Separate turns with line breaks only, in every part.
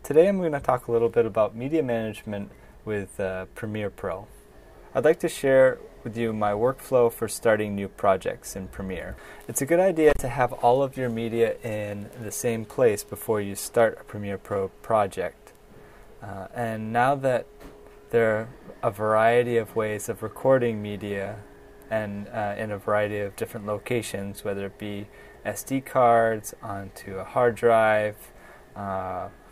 Today I'm going to talk a little bit about media management with Premiere Pro. I'd like to share with you my workflow for starting new projects in Premiere. It's a good idea to have all of your media in the same place before you start a Premiere Pro project. And now that there are a variety of ways of recording media and in a variety of different locations, whether it be SD cards onto a hard drive,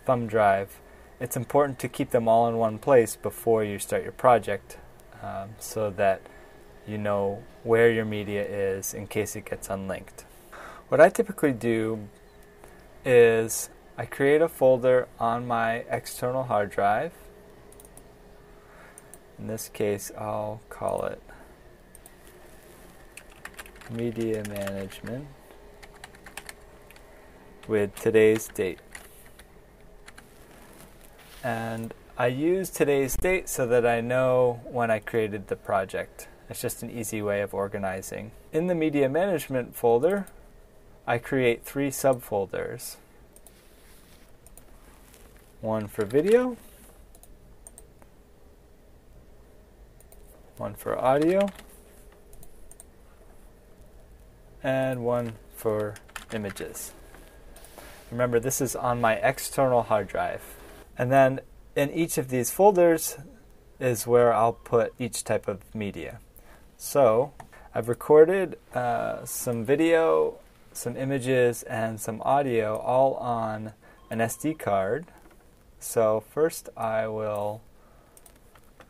thumb drive, it's important to keep them all in one place before you start your project so that you know where your media is in case it gets unlinked. What I typically do is I create a folder on my external hard drive. In this case, I'll call it Media Management with today's date. And I use today's date so that I know when I created the project. It's just an easy way of organizing. In the Media Management folder, I create 3 subfolders. One for video, one for audio, and one for images. Remember, this is on my external hard drive. And then in each of these folders is where I'll put each type of media. So I've recorded some video, some images, and some audio all on an SD card. So first I will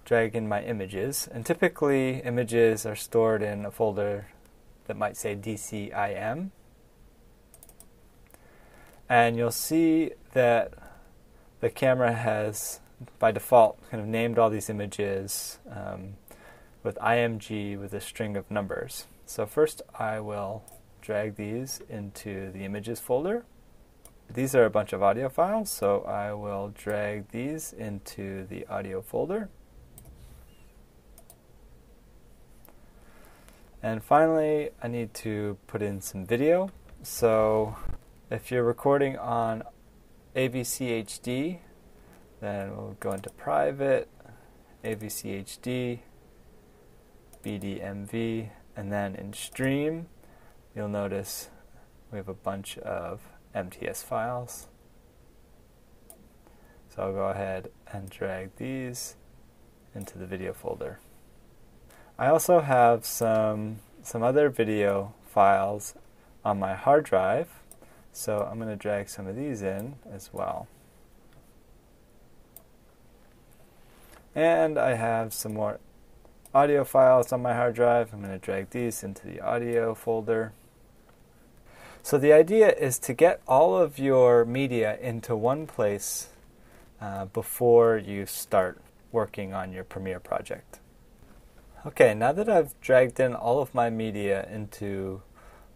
drag in my images, and typically images are stored in a folder that might say DCIM. And you'll see that the camera has, by default, kind of named all these images with IMG with a string of numbers. So first I will drag these into the images folder. These are a bunch of audio files, so I will drag these into the audio folder. And finally, I need to put in some video. So if you're recording on AVC HD, then we'll go into private, AVC HD, BDMV, and then in stream, you'll notice we have a bunch of MTS files. So I'll go ahead and drag these into the video folder. I also have some other video files on my hard drive, so I'm going to drag some of these in as well. And I have some more audio files on my hard drive. I'm going to drag these into the audio folder. So the idea is to get all of your media into one place before you start working on your Premiere project. Okay, now that I've dragged in all of my media into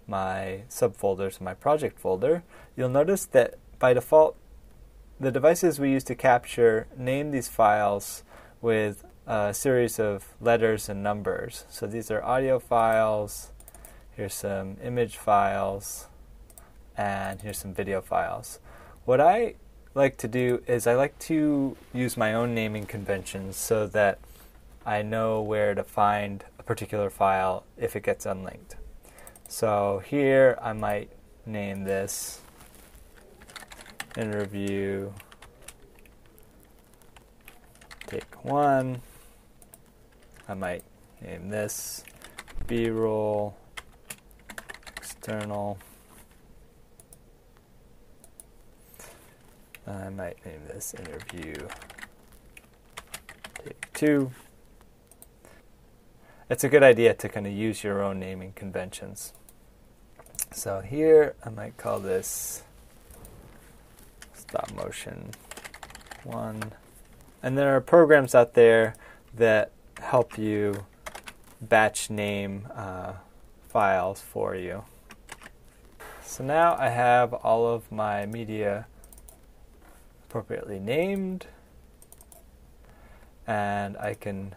my subfolders, my project folder, you'll notice that by default, the devices we use to capture name these files with a series of letters and numbers. So these are audio files, here's some image files, and here's some video files. What I like to do is I like to use my own naming conventions so that I know where to find a particular file if it gets unlinked. So here I might name this interview take 1. I might name this B-roll external. I might name this interview take 2. It's a good idea to kind of use your own naming conventions. So here I might call this stop motion 1. And there are programs out there that help you batch name files for you. So now I have all of my media appropriately named, and I can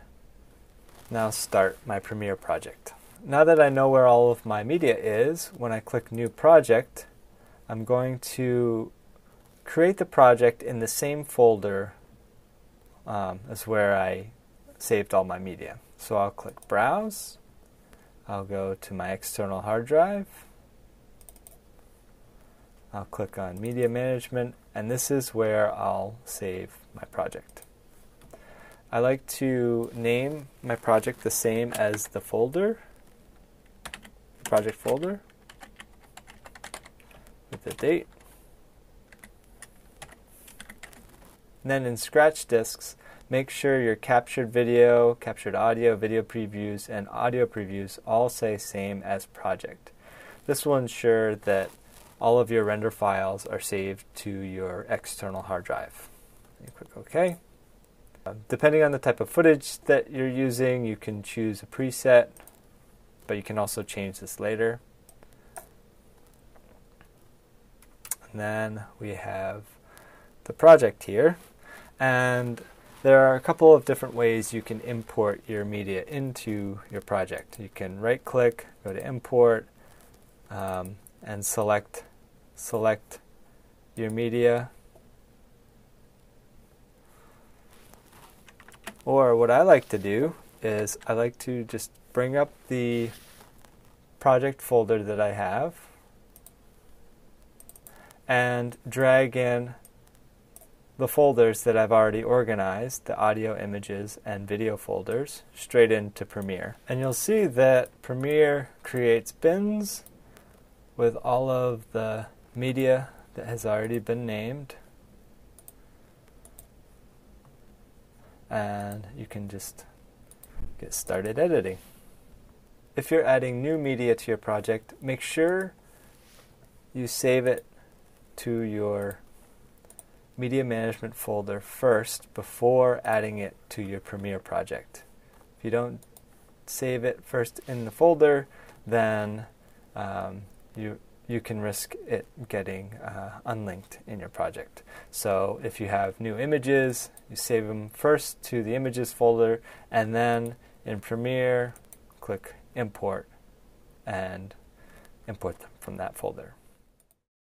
now start my Premiere project. Now that I know where all of my media is, when I click New Project, I'm going to create the project in the same folder as where I saved all my media. So I'll click Browse. I'll go to my external hard drive. I'll click on Media Management, and this is where I'll save my project. I like to name my project the same as the folder, project folder, with the date. And then in Scratch Disks, make sure your captured video, captured audio, video previews, and audio previews all say same as project. This will ensure that all of your render files are saved to your external hard drive. You click OK. Depending on the type of footage that you're using, you can choose a preset, but you can also change this later. And then we have the project here, and there are a couple of different ways you can import your media into your project. You can right click, go to import, and select your media. Or what I like to do is I like to just bring up the project folder that I have and drag in the folders that I've already organized, the audio, images, and video folders, straight into Premiere. And you'll see that Premiere creates bins with all of the media that has already been named. And you can just get started editing. If you're adding new media to your project, make sure you save it to your media management folder first before adding it to your Premiere project. If you don't save it first in the folder, then you can risk it getting unlinked in your project. So if you have new images, you save them first to the images folder, and then in Premiere, click Import and import them from that folder.